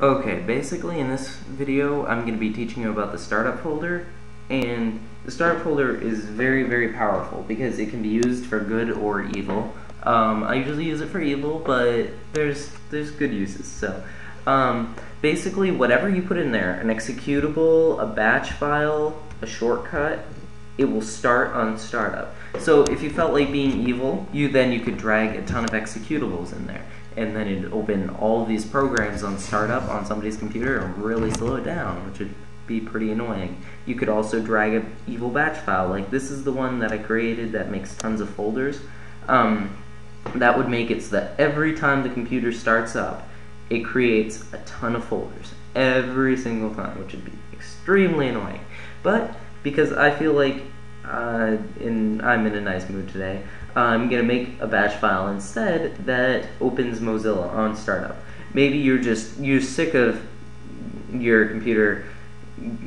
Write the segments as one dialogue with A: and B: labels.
A: Okay, basically in this video I'm going to be teaching you about the startup folder, and the startup folder is very powerful because it can be used for good or evil. I usually use it for evil, but there's good uses. So basically whatever you put in there, an executable, a batch file, a shortcut, it will start on startup. So if you felt like being evil, you could drag a ton of executables in there, and then it'd open all of these programs on startup on somebody's computer and really slow it down, which would be pretty annoying. You could also drag an evil batch file, like this is the one that I created that makes tons of folders. That would make it so that every time the computer starts up, it creates a ton of folders every single time, which would be extremely annoying. But because I feel like I'm in a nice mood today, I'm going to make a batch file instead that opens Mozilla on startup. Maybe you're sick of your computer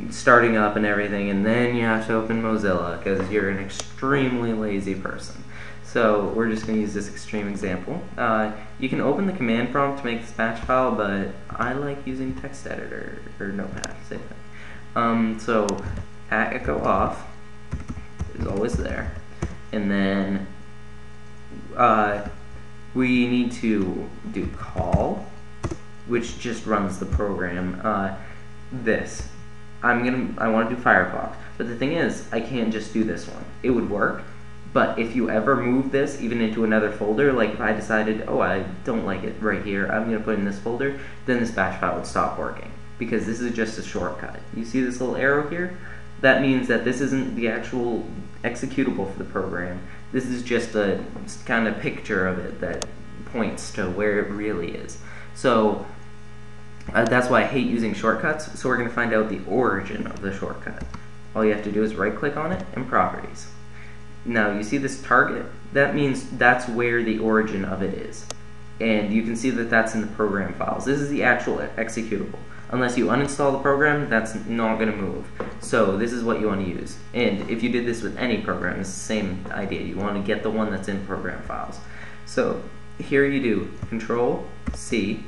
A: starting up and everything, and then you have to open Mozilla because you're an extremely lazy person. So we're just going to use this extreme example. You can open the command prompt to make this batch file, but I like using text editor or Notepad, same thing. So echo off is always there, and then we need to do call, which just runs the program. I want to do Firefox, but the thing is, I can't just do this one. It would work, but if you ever move this even into another folder, like if I decided, oh, I don't like it right here, I'm going to put it in this folder, then this batch file would stop working, because this is just a shortcut. You see this little arrow here? That means that this isn't the actual executable for the program. This is just a kind of picture of it that points to where it really is. So that's why I hate using shortcuts. So we're going to find out the origin of the shortcut. All you have to do is right click on it and properties. Now you see this target? That means that's where the origin of it is. And you can see that that's in the program files. This is the actual executable. Unless you uninstall the program, that's not going to move. So this is what you want to use. And if you did this with any program, it's the same idea. You want to get the one that's in program files. So here you do Control C,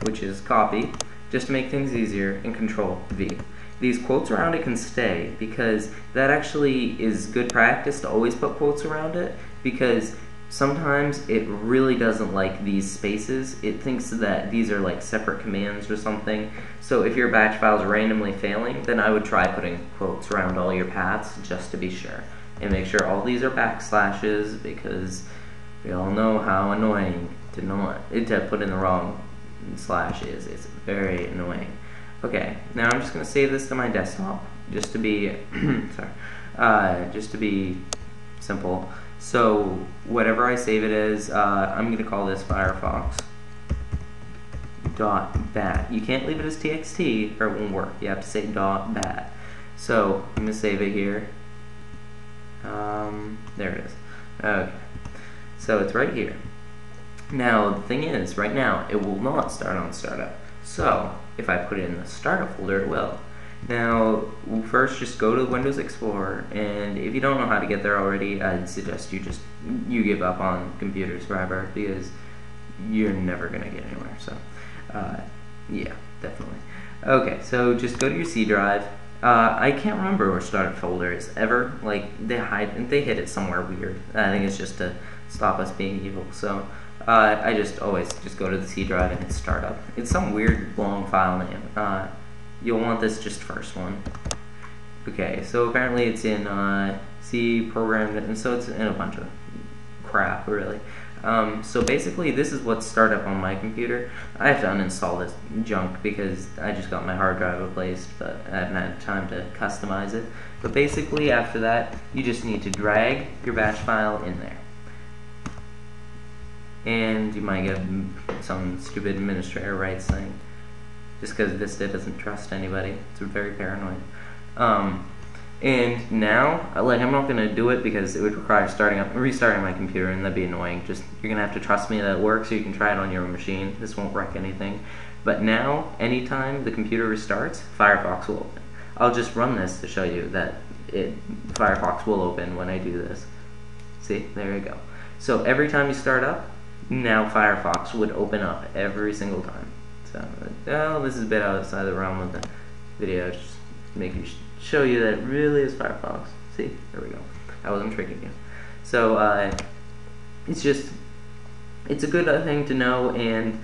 A: which is copy, just to make things easier, and Control V. These quotes around it can stay, because that actually is good practice to always put quotes around it, because sometimes it really doesn't like these spaces. It thinks that these are like separate commands or something. So if your batch file is randomly failing, then I would try putting quotes around all your paths just to be sure. And make sure all these are backslashes, because we all know how annoying to put in the wrong slash is. It's very annoying. Okay, now I'm just going to save this to my desktop just to be just to be simple. So whatever I save it as, I'm going to call this Firefox .bat. You can't leave it as txt or it won't work. You have to say .bat. So I'm going to save it here. There it is. Okay. So it's right here. Now the thing is, right now it will not start on startup. So if I put it in the startup folder, it will. Now, first just go to Windows Explorer, and if you don't know how to get there already, I'd suggest you give up on computers forever, because you're never gonna get anywhere. So, yeah, definitely. Okay, so just go to your C drive. I can't remember where startup folder is ever. Like they hid it somewhere weird. I think it's just to stop us being evil. So. I always go to the C drive and hit startup. It's some weird long file name. You'll want this just first one. Okay, so apparently it's in C programmed, and so it's in a bunch of crap, really. So basically this is what's startup on my computer. I have to uninstall this junk because I just got my hard drive replaced, but I haven't had time to customize it. But basically after that, you just need to drag your batch file in there. And you might get some stupid administrator rights thing, just because Vista doesn't trust anybody. It's very paranoid. And now, I'm not going to do it because it would require restarting my computer, and that'd be annoying. You're going to have to trust me that it works, so you can try it on your own machine. This won't wreck anything. But now, anytime the computer restarts, Firefox will open. I'll just run this to show you that Firefox will open when I do this. See, there you go. So every time you start up, now Firefox would open up every single time. So So, well, this is a bit outside the realm of the video. Just show you that it really is Firefox. See, there we go. I wasn't tricking you. So it's a good thing to know, and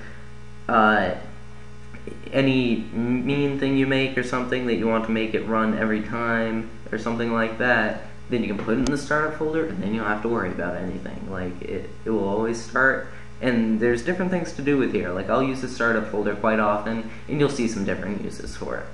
A: any mean thing you make or something that you want to make it run every time or something like that, then you can put it in the startup folder, and then you don't have to worry about anything. Like, it will always start, and there's different things to do with here. Like, I'll use the startup folder quite often, and you'll see some different uses for it.